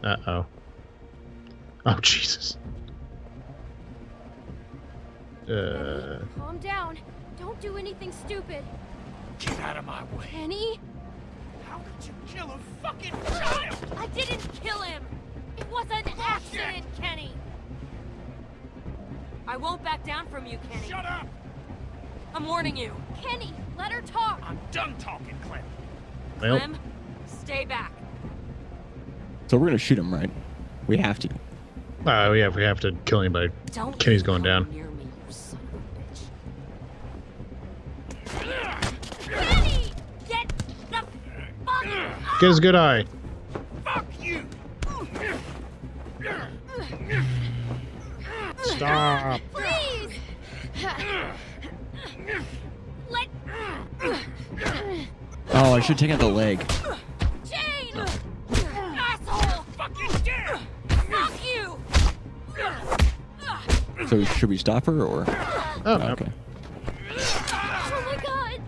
Uh-oh. Oh, Jesus. Calm down. Don't do anything stupid. Get out of my way. Kenny? How could you kill a fucking child? I didn't kill him. It was an accident, Kenny. I won't back down from you, Kenny. Shut up! I'm warning you. Kenny, let her talk. I'm done talking, Clem. Well. Clem, stay back. So we're gonna shoot him, right? We have to. Yeah, if we have to kill anybody. Don't Kenny's going come down. near me, you son of a bitch. Kenny! Get the fuck up! Get his good eye. Fuck you! Stop. Please! Let... Oh, I should take out the leg. Jane! Asshole! Fucking dead! Fuck you! So should we stop her or? Oh, Okay. Oh my god!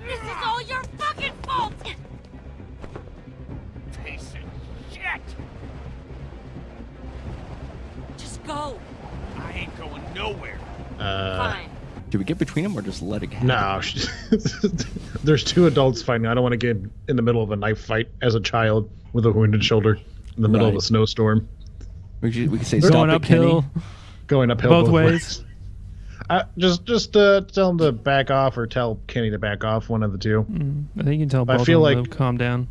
This is all your fucking fault! Piece of shit! Just go. I ain't going nowhere. Fine. Do we get between them or just let it happen? No. There's two adults fighting. I don't want to get in the middle of a knife fight as a child with a wounded shoulder in the middle of a snowstorm. We could say We're stop going it, uphill. Kenny. Going uphill Both both ways. Just tell him to back off or tell Kenny to back off, one of the two. I think you can tell I both feel of them like- to calm down.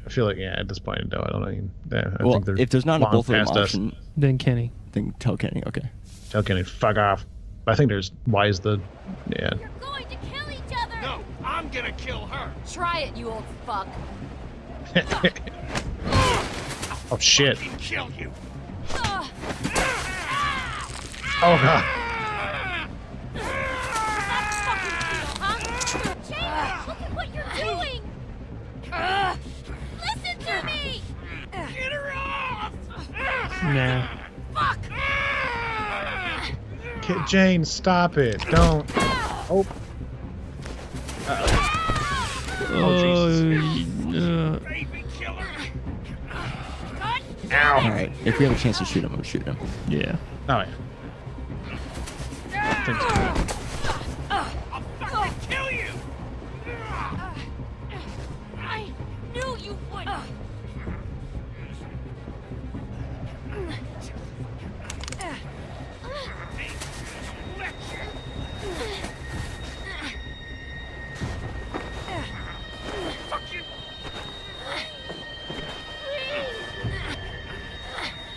I feel like, yeah, at this point, no, I don't know. Yeah, I Well, think they're if there's not a long both of them past us. option, Then Kenny. then tell Kenny. Okay. Tell Kenny, fuck off. I think there's, why is the, yeah. You're going to kill each other! No, I'm gonna kill her. Try it, you old fuck. Oh, shit. Fucking kill you. Ugh. Oh, God. Huh? Jane, look at what you're doing! Listen to me! Get her off! Nah. Fuck! Jane, stop it. Don't. Oh. Jesus. Baby killer! Ow. All right. If we have a chance to shoot him, we'll shoot him. Yeah. Oh, yeah. Thanks. I'll fucking kill you! I knew you would! Fucking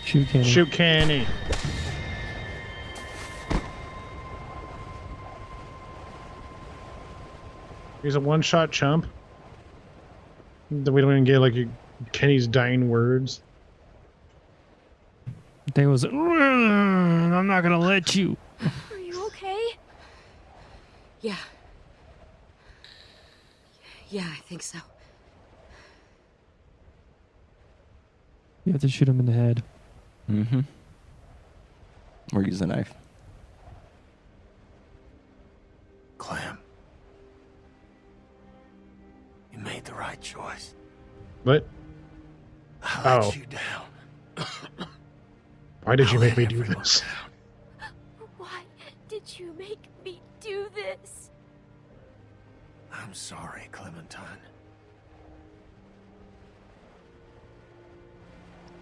Shoot Kenny. Shoot Kenny. He's a one-shot chump. We don't even get, like, Kenny's dying words. I think it was, I'm not going to let you. Are you okay? Yeah. Yeah, I think so. You have to shoot him in the head. Mm-hmm. Or use a knife. Clem. You made the right choice. What? I let Oh. you down. Why did you I make let me do everyone this? down. Why did you make me do this? I'm sorry, Clementine.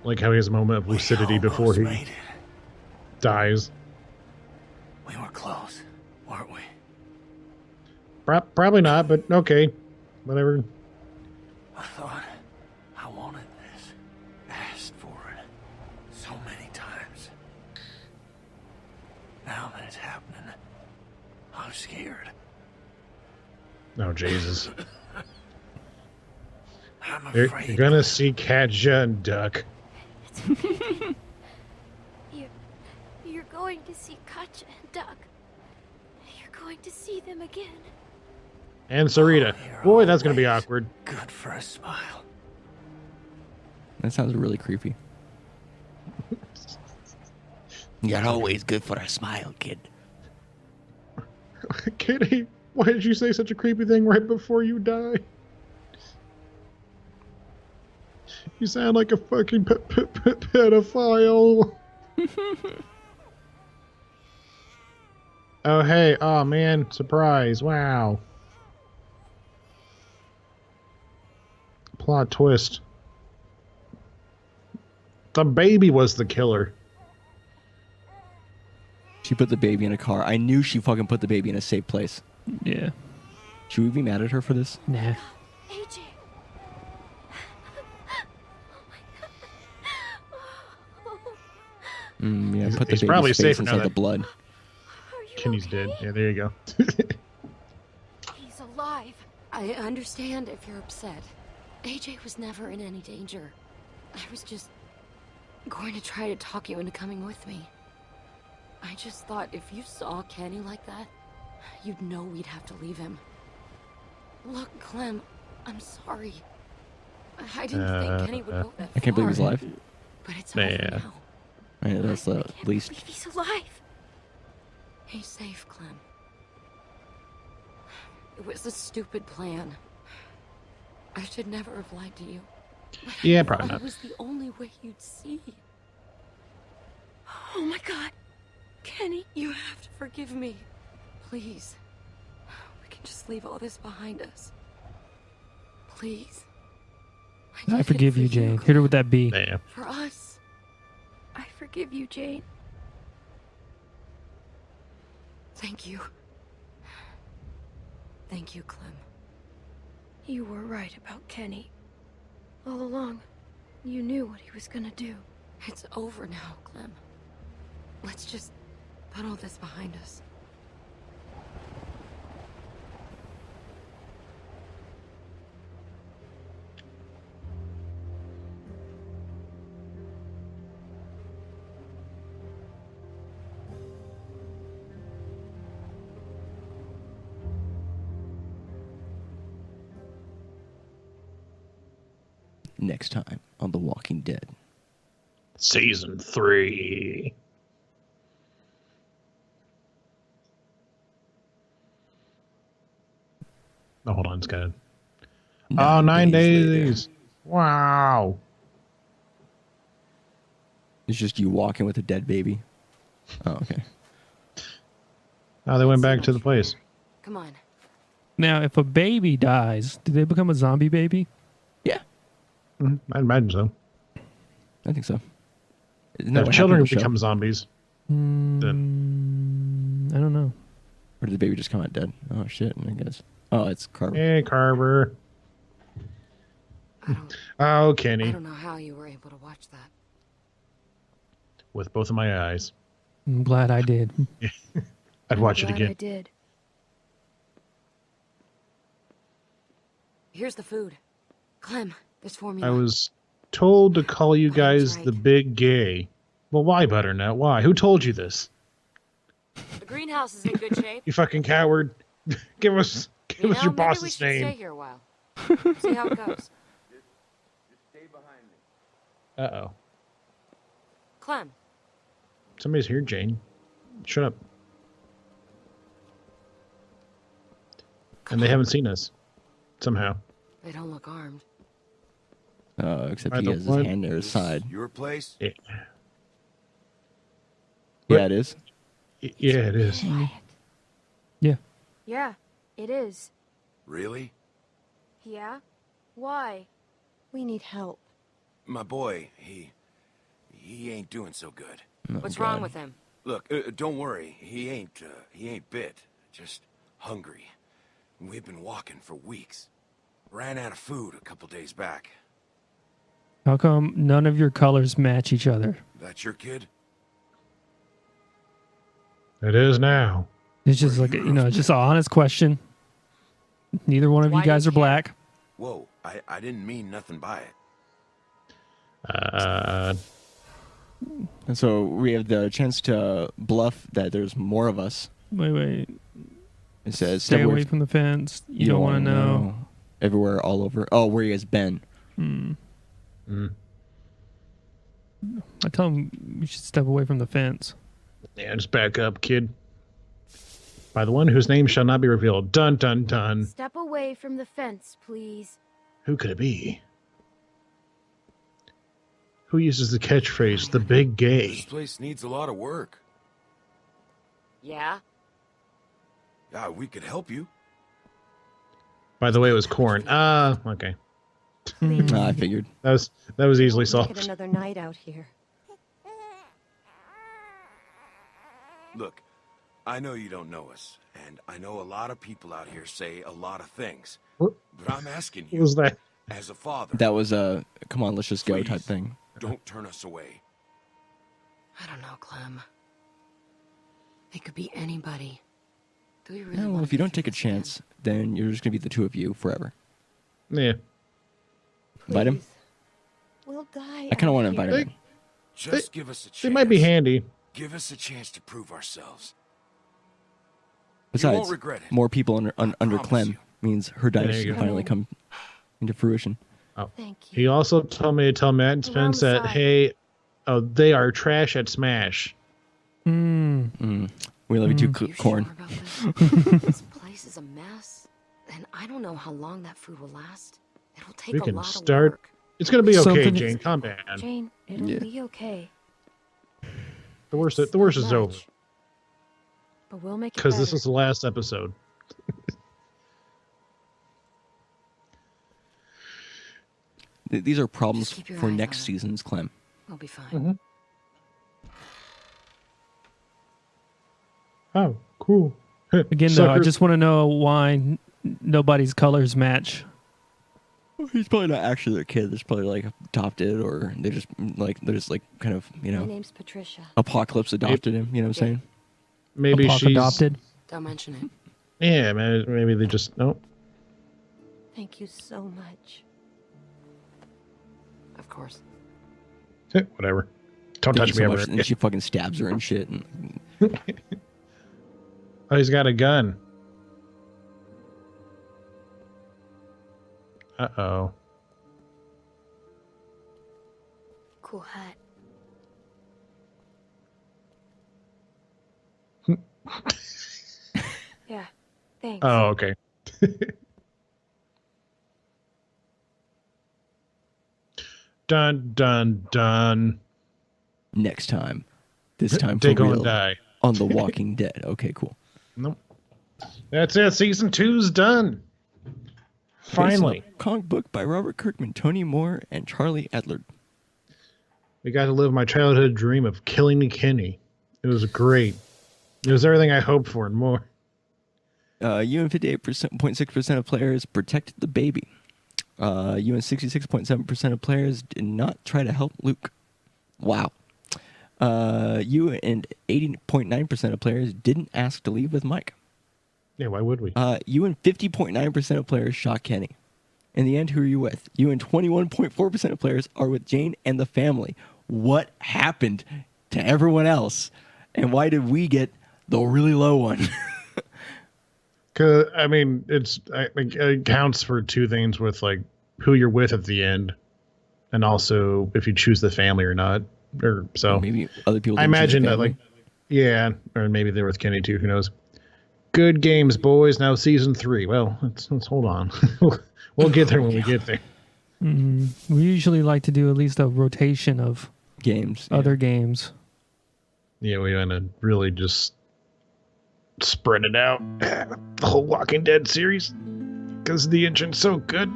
Like how he has a moment of lucidity We before almost he made it. dies. We were close, weren't we? Probably not, but okay. Whatever. I thought I wanted this. Asked for it. So many times. Now that it's happening, I'm scared. Oh, Jesus. I'm You're afraid. gonna see Katja and Duck. You're going to see Katja and Duck. You're going to see them again. And Sarita. You're Boy, that's gonna be always awkward. Good for a smile. That sounds really creepy. You're always good for a smile, kid. Kitty, why did you say such a creepy thing right before you die? You sound like a fucking pedophile. Oh, hey. Oh, man. Surprise. Wow. Plot twist. The baby was the killer. She put the baby in a car. I knew she fucking put the baby in a safe place. Yeah. Should we be mad at her for this? Nah. AJ. Yeah, put the He's baby's probably face safe inside now the that- blood. Are you Kenny's okay? dead. Yeah, there you go. He's alive. I understand if you're upset. AJ was never in any danger. I was just going to try to talk you into coming with me. I just thought if you saw Kenny like that, you'd know we'd have to leave him. Look, Clem, I'm sorry. I didn't think Kenny would go that I can't believe he's far, alive. But it's Yeah. over now. Right, that's the I can't least. believe he's alive. He's safe, Clem. It was a stupid plan. I should never have lied to you. But I Yeah, thought probably it not. was the only way you'd see. Oh my God. Kenny. You have to forgive me. Please. We can just leave all this behind us. Please. did I it forgive for you, Jane. Hit her with that B. Damn. For us. I forgive you, Jane. Thank you. Thank you, Clem. You were right about Kenny. All along, you knew what he was gonna do. It's over now, Clem. Let's just put all this behind us. Next time on The Walking Dead. Season 3. Oh, hold on. It's got. Oh, 9 later. days. Wow. It's just you walking with a dead baby. Oh, okay. Oh, they went back to the place. Come on. Now, if a baby dies, do they become a zombie baby? Yeah, I'd imagine so. I think so. Isn't Now, that if what children happened in the show? become zombies, then. I don't know. Or did the baby just come out dead? Oh, shit, I guess. Oh, it's Carver. Hey, Carver. Oh, I Kenny. don't know how you were able to watch that. With both of my eyes. I'm glad I did. I'd watch it Glad again. I did. Here's the food. Clem, this formula. I was told to call you guys right. the big gay. Well, why, Butternut? Why? Who told you this? The greenhouse is in good shape. You fucking coward. Give us You know, your maybe we boss's should stay name. here a while. See how it goes. Uh-oh. Clem, Somebody's here, Jane. Shut up. come And they on. haven't seen us. Somehow. They don't look armed. Except I he don't has his want- hand near his side. Your place? Yeah, Yeah, it is. yeah it is. Yeah. Yeah, it is. Really? Yeah? Why? We need help. My boy, he ain't doing so good. Oh, What's God. wrong with him? Look, don't worry. He ain't bit. Just hungry. We've been walking for weeks. Ran out of food a couple days back. How come none of your colors match each other? That your kid? It is now. It's just like, it's just an honest question. Neither one of Why you do you guys are care? black. Whoa, I didn't mean nothing by it. And so we have the chance to bluff that there's more of us. Wait. It says Stay away from the fence. You don't want to wanna know. Everywhere, all over. Oh, where he has been. I tell him we should step away from the fence. Yeah, just back up, kid. By the one whose name shall not be revealed. Dun, dun, dun. Step away from the fence, please. Who could it be? Who uses the catchphrase, the big gay? This place needs a lot of work. Yeah? Yeah, we could help you. By the way, it was corn. Okay. I figured. That was easily Make solved. it another night out here. Look, I know you don't know us, and I know a lot of people out here say a lot of things. What But I'm asking what you, was that? as a father, That was a come on, let's just go please, type thing. don't turn us away. I don't know, Clem. They could be anybody. Do we really Yeah, well, want if you to don't take a this again? chance, then you're just gonna be the two of you forever. Yeah. Invite him. Please. We'll die. I kind of out want to invite here. him. in. Just give us a chance. They might be handy. Give us a chance to prove ourselves. Besides, won't regret it. more people under promise Clem you. means her There dynasty you can go. finally come into fruition. Thank He you. also told me to tell Matt and Around Spence the that, side. hey, they are trash at Smash. We love you too, You Corn. sure about this? This place is a mess, and I don't know how long that food will last. It'll take We a can lot start- of work. It's going to be okay, Something- Jane. Calm down. Jane, it'll Yeah. be okay. The worst It's is not over. much, but we'll make it Because this better. is the last episode. These are problems Just keep your for eyes next on it. season's Clem. We'll be fine. Mhm. Oh, cool. Again, though, I Sucker. just want to know why nobody's colors match. He's probably not actually their kid. They're probably like adopted, or they're just kind of My name's Patricia. Apocalypse adopted him. You know what I'm saying? Maybe Apoc she's adopted. Don't mention it. Yeah, maybe they just no. Thank you so much. Of course. Whatever. Don't Thank touch you me so ever. much. And she fucking stabs her and shit. And Oh, he's got a gun. Uh-oh. Cool hat. Yeah, thanks. Oh, okay. Dun, dun, dun. next time, this time for Take on real, die. on The Walking Dead. Okay, cool. Nope. That's it. Season 2's done. Finally. Okay, so, comic book by Robert Kirkman, Tony Moore, and Charlie Adler. We got to live my childhood dream of killing Kenny. It was great. It was everything I hoped for and more. You and 58.6% of players protected the baby. You and 66.7% of players did not try to help Luke. Wow. You and 80.9% of players didn't ask to leave with Mike. Yeah, why would we? You and 50.9% of players shot Kenny. In the end, who are you with? You and 21.4% of players are with Jane and the family. What happened to everyone else? And why did we get the really low one? Cause I mean, it counts for two things with like who you're with at the end, and also if you choose the family or not. Or so Maybe other people. I didn't choose imagine the that family. like, yeah, or maybe they're with Kenny too. Who knows? Good games, boys. Now season 3. Well, let's hold on. We'll get there when we get there. We usually like to do at least a rotation of games. yeah. other games. Yeah, we want to really just spread it out. The whole Walking Dead series, because the engine's so good.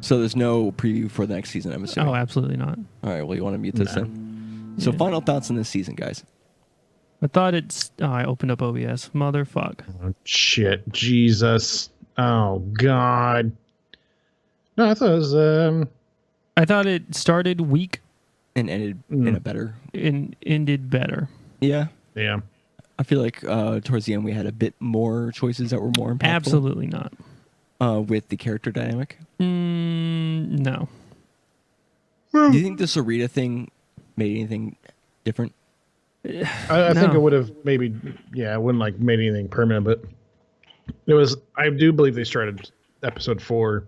So there's no preview for the next season, I'm assuming. Oh, absolutely not. All right, well, you want to mute this No. then? So Yeah. final thoughts on this season, guys. I thought it's. Oh, I opened up OBS. Motherfuck. Oh, shit, Jesus. Oh God. No, I thought it was I thought it started weak And ended in a better... and ended better. Yeah. yeah. I feel like towards the end we had a bit more choices that were more impactful. Absolutely not. With the character dynamic. No. Do you think the Sarita thing made anything different? I think No. it would have maybe, yeah, it wouldn't like made anything permanent, but it was. I do believe they started episode 4.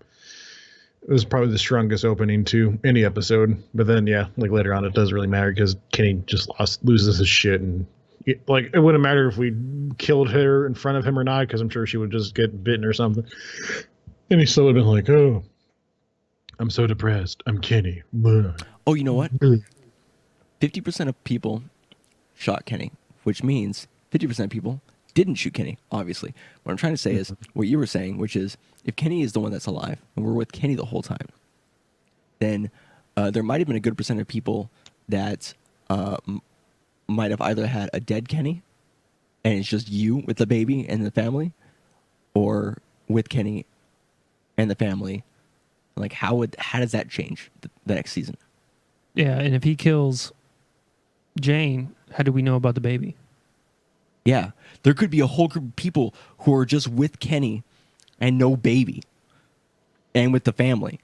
It was probably the strongest opening to any episode, but then yeah, like later on, it doesn't really matter because Kenny just loses his shit, and it wouldn't matter if we killed her in front of him or not, because I'm sure she would just get bitten or something, and he still would have been like, oh. I'm so depressed. I'm Kenny. Blah. Oh, you know what? 50% of people shot Kenny, which means 50% of people didn't shoot Kenny, obviously. What I'm trying to say is what you were saying, which is if Kenny is the one that's alive and we're with Kenny the whole time, then there might have been a good percent of people that might have either had a dead Kenny and it's just you with the baby and the family, or with Kenny and the family. Like, how does that change the next season? Yeah, and if he kills Jane, how do we know about the baby? Yeah, there could be a whole group of people who are just with Kenny and no baby, and with the family.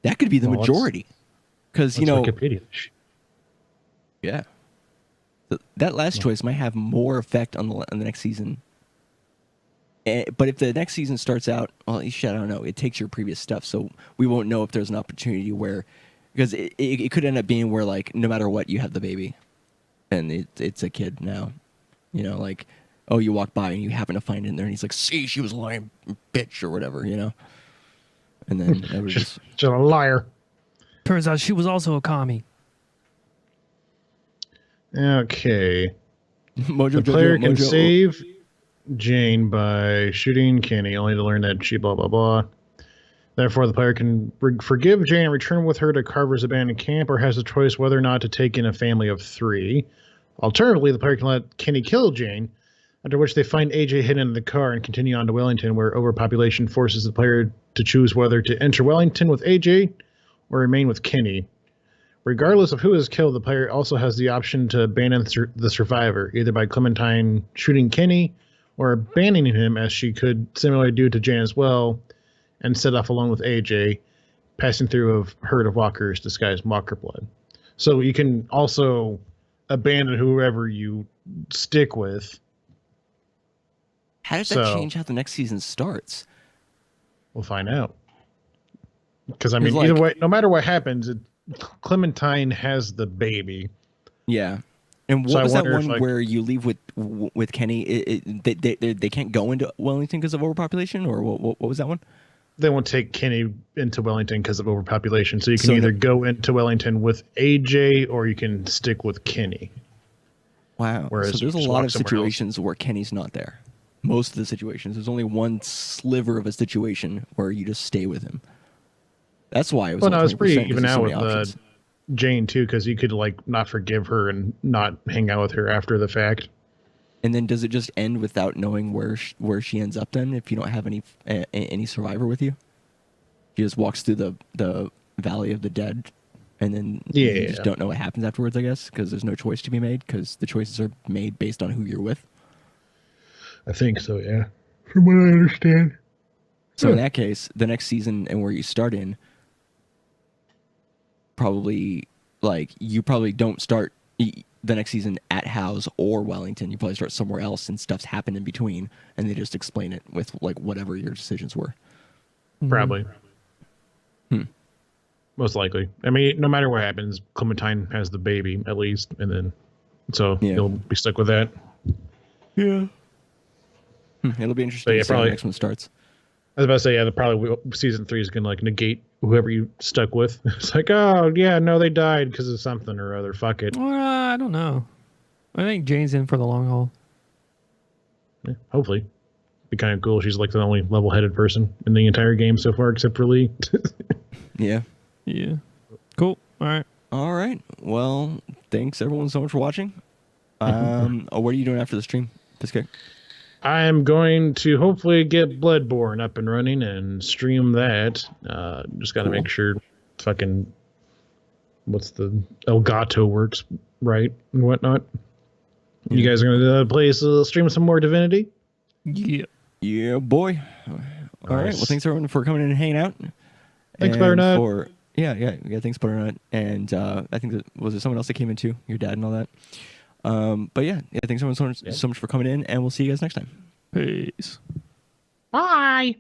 That could be the majority, because Wikipedia. yeah, that last choice might have more effect on the next season. But if the next season starts out, well, shit, I don't know. It takes your previous stuff, so we won't know if there's an opportunity where, because it could end up being where, like, no matter what, you have the baby, and it's a kid now. You know, like, oh, you walk by and you happen to find it in there, and he's like, "See, she was lying, bitch," or whatever, you know. And then it was just a liar. Turns out she was also a commie. Okay. Mojo. The player can save Jane by shooting Kenny, only to learn that she blah blah blah. Therefore, the player can forgive Jane and return with her to Carver's abandoned camp, or has a choice whether or not to take in a family of 3. Alternatively, the player can let Kenny kill Jane, after which they find AJ hidden in the car and continue on to Wellington, where overpopulation forces the player to choose whether to enter Wellington with AJ or remain with Kenny. Regardless of who is killed, the player also has the option to abandon the survivor, either by Clementine shooting Kenny or abandoning him, as she could similarly do to Jane as well, and set off along with AJ, passing through a herd of walkers disguised walker blood. So you can also abandon whoever you stick with. How does that change how the next season starts? We'll find out. Because, I mean, either way, no matter what happens, Clementine has the baby. Yeah. And what was that one where you leave with Kenny? They can't go into Wellington because of overpopulation, or what was that one? They won't take Kenny into Wellington because of overpopulation. So you can either go into Wellington with AJ or you can stick with Kenny. Wow. Whereas so there's a lot of situations where Kenny's not there. Most of the situations. There's only one sliver of a situation where you just stay with him. That's why it was. Well, no, it's pretty even out with Jane too, because you could like not forgive her and not hang out with her after the fact. And then does it just end without knowing where she ends up then? If you don't have any survivor with you, she just walks through the Valley of the Dead, and then you just don't know what happens afterwards. I guess because there's no choice to be made, because the choices are made based on who you're with. I think so, yeah. From what I understand. So in that case, the next season and where you start in, probably like you probably don't start the next season at House or Wellington. You probably start somewhere else, and stuff's happened in between, and they just explain it with like whatever your decisions were. Probably. Most likely. I mean, no matter what happens, Clementine has the baby at least, and then so you'll be stuck with that. Yeah. It'll be interesting to see how the next one starts. I was about to say, yeah, probably season 3 is gonna like negate whoever you stuck with. It's like, oh yeah, no, they died because of something or other. Fuck it. I don't know. I think Jane's in for the long haul. Yeah, hopefully, be kind of cool. She's like the only level-headed person in the entire game so far, except for Lee. Yeah. Cool. All right. Well, thanks everyone so much for watching. What are you doing after the stream, FistCake? I'm going to hopefully get Bloodborne up and running and stream that. Just got to make sure fucking what's the Elgato works right and whatnot. You guys are going to stream some more Divinity? Yeah, boy. All right. Well, thanks everyone for coming in and hanging out. Thanks, Butternut. Yeah. Thanks, Butternut. And I think was there someone else that came in too? Your dad and all that. But yeah, thanks everyone so much for coming in, and we'll see you guys next time. Peace. Bye.